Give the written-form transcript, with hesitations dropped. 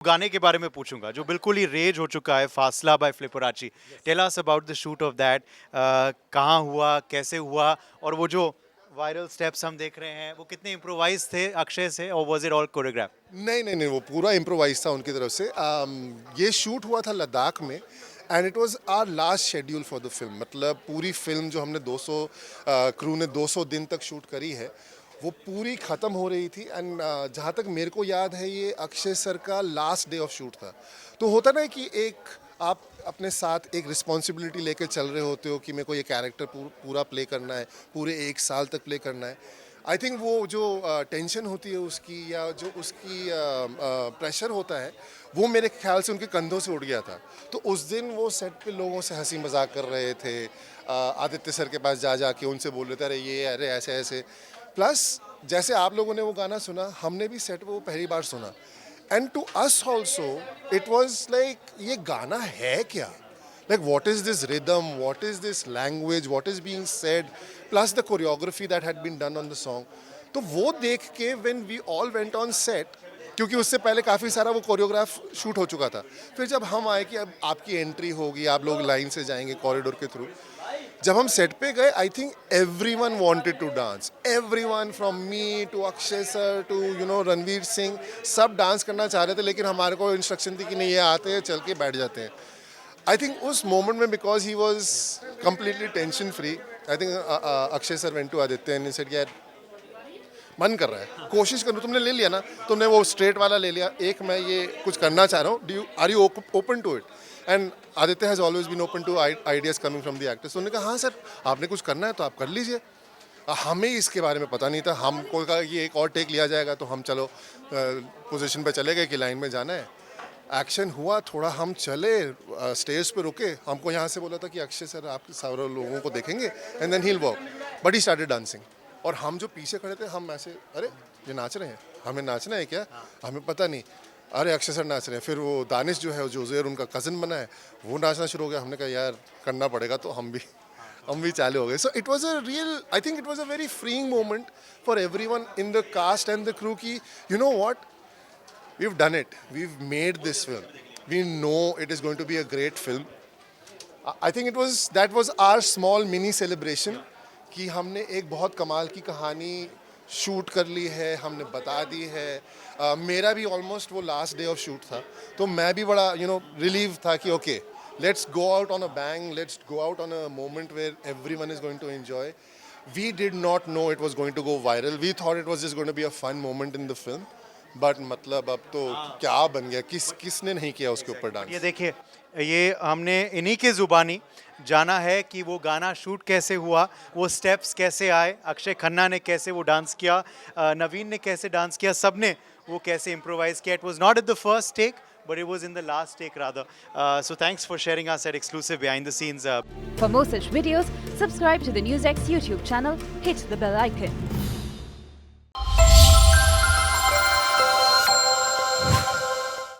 गाने के बारे में पूछूंगा जो बिल्कुल ही रेज हो चुका है, Faasla by Fliprachi. Tell us about the shoot of that. कहाँ हुआ, कैसे हुआ, और वो जो वायरल स्टेप्स हम देख रहे हैं वो कितने इम्प्रोवाइज थे अक्षय से, और वाज इट ऑल कोरियोग्राफ? नहीं नहीं नहीं, वो पूरा इम्प्रोवाइज था उनकी तरफ से। ये शूट हुआ था लद्दाख में and it was our last schedule for the film. मतलब पूरी फिल्म जो हमने 200 क्रू ने 200 दिन तक शूट करी है वो पूरी ख़त्म हो रही थी। एंड जहाँ तक मेरे को याद है ये अक्षय सर का लास्ट डे ऑफ शूट था। तो होता ना कि एक आप अपने साथ एक रिस्पॉन्सिबिलिटी लेके चल रहे होते हो कि मेरे को ये कैरेक्टर पूरा प्ले करना है, पूरे 1 साल तक प्ले करना है। आई थिंक वो जो टेंशन होती है उसकी, या जो उसकी प्रेशर होता है, वो मेरे ख्याल से उनके कंधों से उठ गया था। तो उस दिन वो सेट पे लोगों से हंसी मजाक कर रहे थे, आदित्य सर के पास जा के उनसे बोल रहे थे अरे ये अरे ऐसे ऐसे। प्लस जैसे आप लोगों ने वो गाना सुना, हमने भी सेट पे वो पहली बार सुना। And to us also it was like ये गाना है क्या, like what is this rhythm, what is this language, what is being said, plus the choreography that had been done on the song. तो वो देख के when we all went on set, क्योंकि उससे पहले काफ़ी सारा वो कोरियोग्राफ शूट हो चुका था, फिर जब हम आए कि अब आपकी एंट्री होगी, आप लोग लाइन से जाएंगे कॉरिडोर के थ्रू, जब हम सेट पे गए I think everyone wanted to dance, everyone from me to Akshay sir to Ranveer Singh, सब डांस करना चाह रहे थे, लेकिन हमारे को इंस्ट्रक्शन थी कि नहीं ये आते हैं चल के बैठ जाते हैं। आई थिंक उस मोमेंट में because he was completely tension free, I think Akshay sir went to Aditya and said यार मन कर रहा है, कोशिश करो, तुमने ले लिया ना, तुमने वो स्ट्रेट वाला ले लिया, एक मैं ये कुछ करना चाह रहा हूँ, are you open to it? And Aditya has always been open to ideas coming from the actors. तो उन्होंने कहा हाँ सर आपने कुछ करना है तो आप कर लीजिए। हमें इसके बारे में पता नहीं था, हमको कहा ये एक और टेक लिया जाएगा, तो हम चलो पोजीशन पे चले गए कि लाइन में जाना है। एक्शन हुआ, थोड़ा हम चले, स्टेज पे रुके, हमको यहाँ से बोला था कि अक्षय सर आप सारे लोगों को देखेंगे and then he will walk, but he started dancing. और हम जो पीछे खड़े थे हम ऐसे अरे ये नाच रहे हैं, हमें नाचना है क्या? हमें पता नहीं, अरे अक्षय सर नाच रहे हैं। फिर वो दानिश जो है जो ज़ेर उनका कज़न बना है वो नाचना शुरू हो गया। हमने कहा यार करना पड़ेगा, तो हम भी चालू हो गए। So it was a real, I think it was a very freeing moment for everyone in the cast and the crew की you know what, we've done it, we've made this film, we know it is going to be a great film. I think that was our small mini celebration कि हमने एक बहुत कमाल की कहानी shoot कर ली है, हमने बता दी है। मेरा भी ऑलमोस्ट वो लास्ट डे ऑफ शूट था, तो मैं भी बड़ा रिलीव था कि okay let's go out on a bang, let's go out on a moment where everyone is going to enjoy. We did not know it was going to go viral. We thought it was just going to be a fun moment in the film. But मतलब अब तो क्या बन गया, किसने नहीं किया उसके ऊपर डांस। ये देखिए, ये हमने इन्हीं के जुबानी जाना है कि वो गाना शूट कैसे हुआ, वो स्टेप्स कैसे आए, अक्षय खन्ना ने कैसे वो डांस किया, नवीन ने कैसे डांस किया, सब ने वो कैसे इम्प्रोवाइज किया। It was not at the first take but it was in the last take rather. So thanks for sharing us that exclusive behind the scenes. For more such videos, subscribe to the NewsX YouTube channel, hit the bell icon.